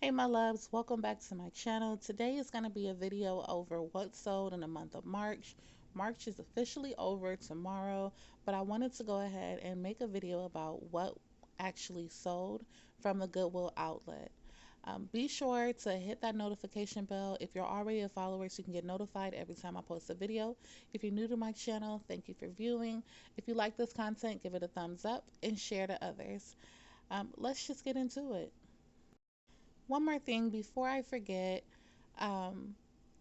Hey my loves, welcome back to my channel. Today is going to be a video over what sold in the month of March. March is officially over tomorrow, but I wanted to go ahead and make a video about what actually sold from the Goodwill outlet. Be sure to hit that notification bell. If you're already a follower, so you can get notified every time I post a video. If you're new to my channel, thank you for viewing. If you like this content, give it a thumbs up and share to others. Let's just get into it. One more thing before I forget, um,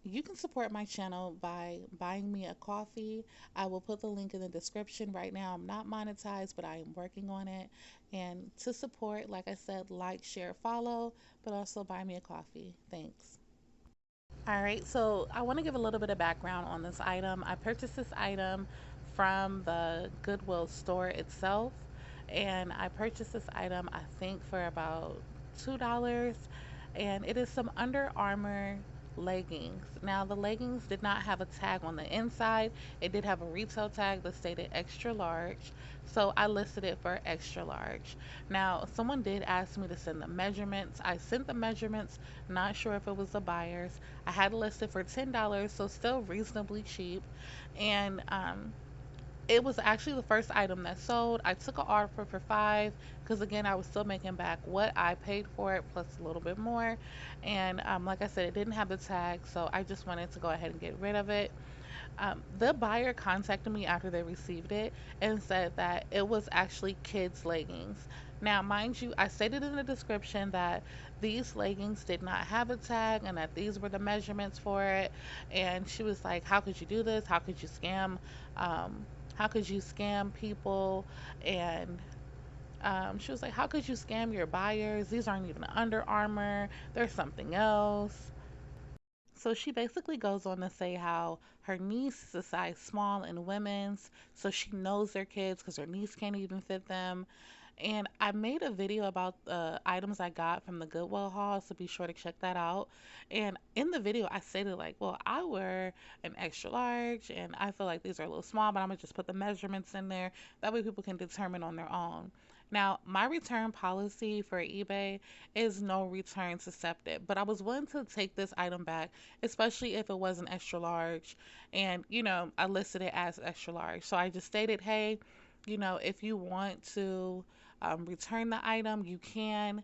you can support my channel by buying me a coffee. I will put the link in the description. Right now, I'm not monetized, but I am working on it. And to support, like I said, like, share, follow, but also buy me a coffee. Thanks. All right, so I want to give a little bit of background on this item. I purchased this item from the Goodwill store itself, and I purchased this item, I think, for about $2, and it is some Under Armour leggings. Now, the leggings did not have a tag on the inside. It did have a retail tag that stated extra large, so I listed it for extra large. Now, someone did ask me to send the measurements. I sent the measurements, not sure if it was the buyer's. I had it listed for $10, so still reasonably cheap. And it was actually the first item that sold. I took an offer for five because again I was still making back what I paid for it plus a little bit more. And like I said, it didn't have the tag, so I just wanted to go ahead and get rid of it. The buyer contacted me after they received it and said that it was actually kids' leggings. Now, mind you, I stated in the description that these leggings did not have a tag and that these were the measurements for it. And she was like, "How could you do this? How could you scam? Um, how could you scam people?" And she was like, "How could you scam your buyers? These aren't even Under Armour. There's something else." So she basically goes on to say how her niece is a size small in women's, so she knows their kids because her niece can't even fit them. And I made a video about the items I got from the Goodwill haul, so be sure to check that out. And in the video, I stated like, well, I wear an extra large, and I feel like these are a little small, but I'm gonna just put the measurements in there. That way, people can determine on their own. Now, my return policy for eBay is no returns accepted, but I was willing to take this item back, especially if it was an extra large. And, I listed it as extra large. So I just stated, hey, if you want to return the item, you can.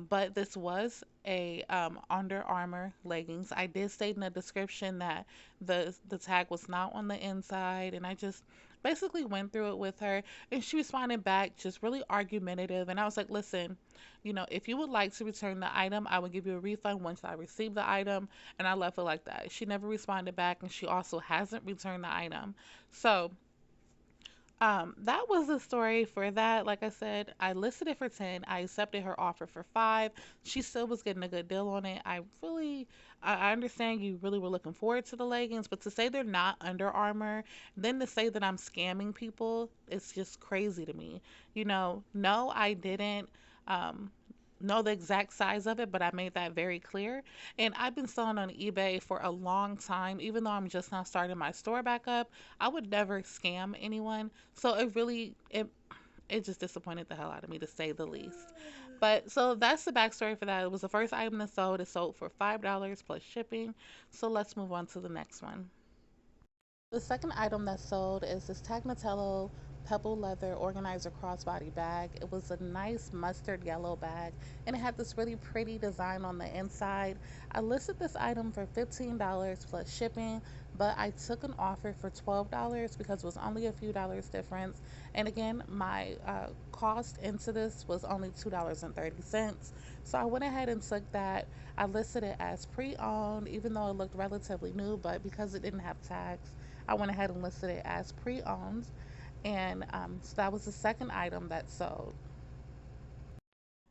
But this was a Under Armour leggings. I did state in the description that the tag was not on the inside, and I just basically went through it with her, and she responded back just really argumentative. And I was like, listen, if you would like to return the item, I would give you a refund once I receive the item. And I left it like that. She never responded back, and she also hasn't returned the item. So that was the story for that. Like I said, I listed it for 10. I accepted her offer for 5. She still was getting a good deal on it. I understand you really were looking forward to the leggings, but to say they're not Under Armour, then to say that I'm scamming people, it's just crazy to me. No, I didn't. Um, know the exact size of it, but I made that very clear. And I've been selling on eBay for a long time, even though I'm just now starting my store back up. I would never scam anyone. So it just disappointed the hell out of me to say the least. But so that's the backstory for that. It was the first item that sold. It sold for $5 plus shipping. So let's move on to the next one. The second item that sold is this Tagnatello Pebble Leather Organizer Crossbody bag. It was a nice mustard yellow bag, and it had this really pretty design on the inside. I listed this item for $15 plus shipping, but I took an offer for $12 because it was only a few dollars difference. And again, my cost into this was only $2.30. So I went ahead and took that. I listed it as pre-owned, even though it looked relatively new, but because it didn't have tags, I went ahead and listed it as pre-owned. And so that was the second item that sold.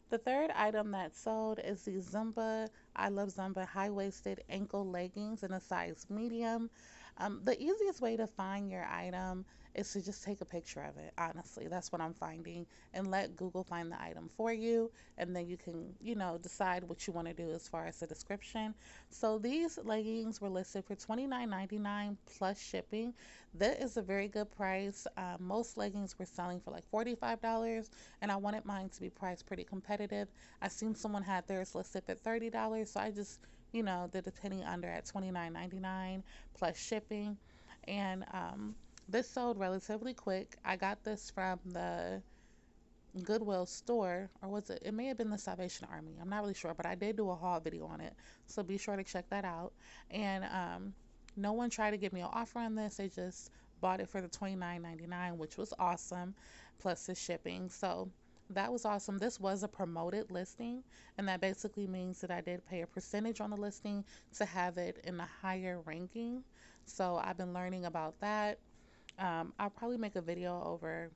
The third item that sold is the I Love Zumba high waisted ankle leggings in a size medium. The easiest way to find your item is to just take a picture of it. Honestly, that's what I'm finding, and let Google find the item for you, and then you can, decide what you want to do as far as the description. So these leggings were listed for $29.99 plus shipping. That is a very good price. Most leggings were selling for like $45, and I wanted mine to be priced pretty competitive. I seen someone had theirs listed at $30, so I just did a penny under at $29.99 plus shipping. And this sold relatively quick. I got this from the Goodwill store, or was it? It may have been the Salvation Army. I'm not really sure, but I did do a haul video on it, so be sure to check that out. And no one tried to give me an offer on this. They just bought it for the $29.99, which was awesome, plus the shipping. So that was awesome. This was a promoted listing, and that basically means that I did pay a percentage on the listing to have it in a higher ranking. So I've been learning about that. I'll probably make a video over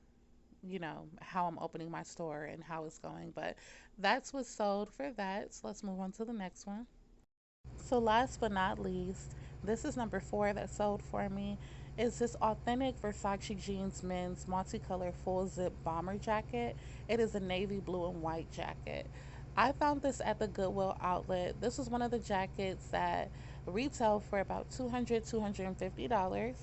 how I'm opening my store and how it's going. But that's what's sold for that. So let's move on to the next one. So last but not least, this is number 4 that sold for me. Is this authentic Versace jeans men's multicolor full zip bomber jacket. It is a navy blue and white jacket. I found this at the Goodwill outlet. This was one of the jackets that retail for about $250.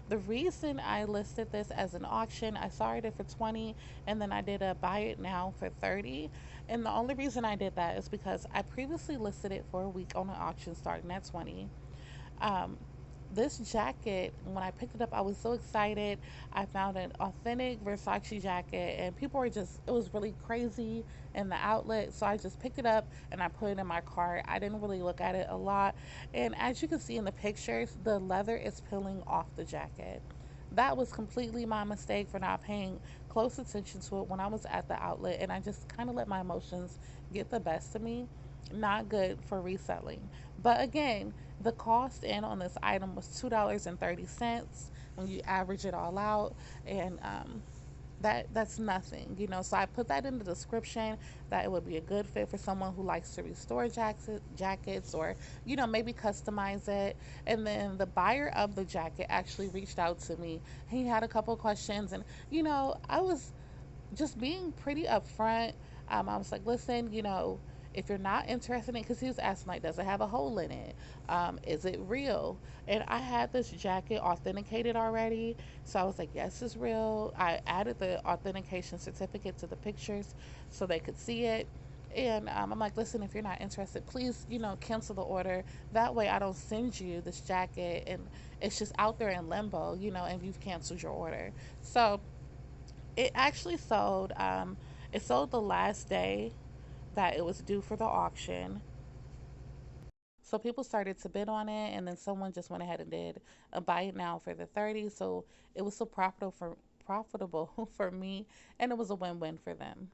The reason I listed this as an auction, I started it for 20 and then I did a buy it now for 30. And the only reason I did that is because I previously listed it for a week on an auction starting at 20. Um, this jacket, when I picked it up, I was so excited. I found an authentic Versace jacket, and people were just, it was really crazy in the outlet. So I just picked it up and I put it in my cart. I didn't really look at it a lot. And as you can see in the pictures, the leather is peeling off the jacket. That was completely my mistake for not paying close attention to it when I was at the outlet, and I just kind of let my emotions get the best of me. Not good for reselling. But again, the cost in on this item was $2.30 when you average it all out, and that's nothing, So I put that in the description that it would be a good fit for someone who likes to restore jackets, or maybe customize it. And then the buyer of the jacket actually reached out to me. He had a couple questions, and I was just being pretty upfront. I was like, listen, if you're not interested in it, because he was asking, like, does it have a hole in it? Is it real? And I had this jacket authenticated already. So I was like, yes, it's real. I added the authentication certificate to the pictures so they could see it. And I'm like, listen, if you're not interested, please, cancel the order. That way I don't send you this jacket and it's just out there in limbo, and you've canceled your order. So it actually sold. It sold the last day that it was due for the auction. So people started to bid on it, and then someone just went ahead and did a buy it now for the 30. So it was so profitable for me, and it was a win-win for them.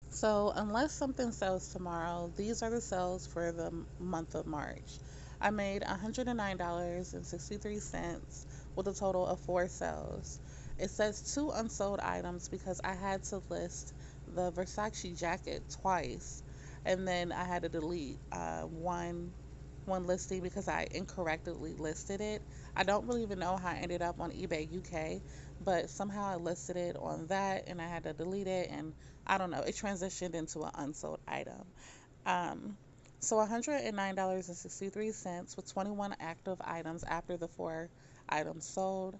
So, unless something sells tomorrow, these are the sales for the month of March. I made $109.63 with a total of 4 sales. It says 2 unsold items because I had to list the Versace jacket twice, and then I had to delete one listing because I incorrectly listed it. I don't really even know how I ended up on eBay UK, but somehow I listed it on that and I had to delete it, and I don't know, it transitioned into an unsold item. Um, so $109.63 with 21 active items after the 4 items sold.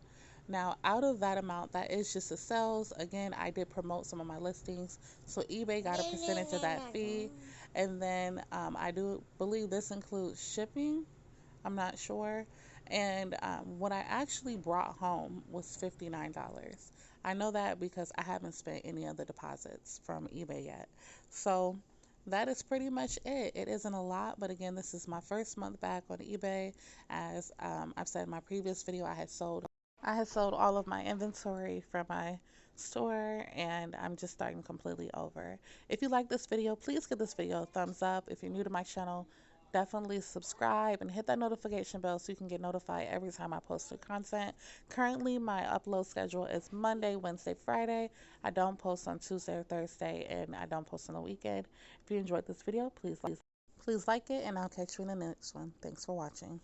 Now, out of that amount, that is just the sales. Again, I did promote some of my listings, so eBay got a percentage of that fee. And then I do believe this includes shipping. I'm not sure. And what I actually brought home was $59. I know that because I haven't spent any of the deposits from eBay yet. So that is pretty much it. It isn't a lot, but again, this is my first month back on eBay. As I've said in my previous video, I had sold all of my inventory from my store, and I'm just starting completely over. If you like this video, please give this video a thumbs up. If you're new to my channel, definitely subscribe and hit that notification bell so you can get notified every time I post new content. Currently, my upload schedule is Monday, Wednesday, Friday. I don't post on Tuesday or Thursday, and I don't post on the weekend. If you enjoyed this video, please like it, and I'll catch you in the next one. Thanks for watching.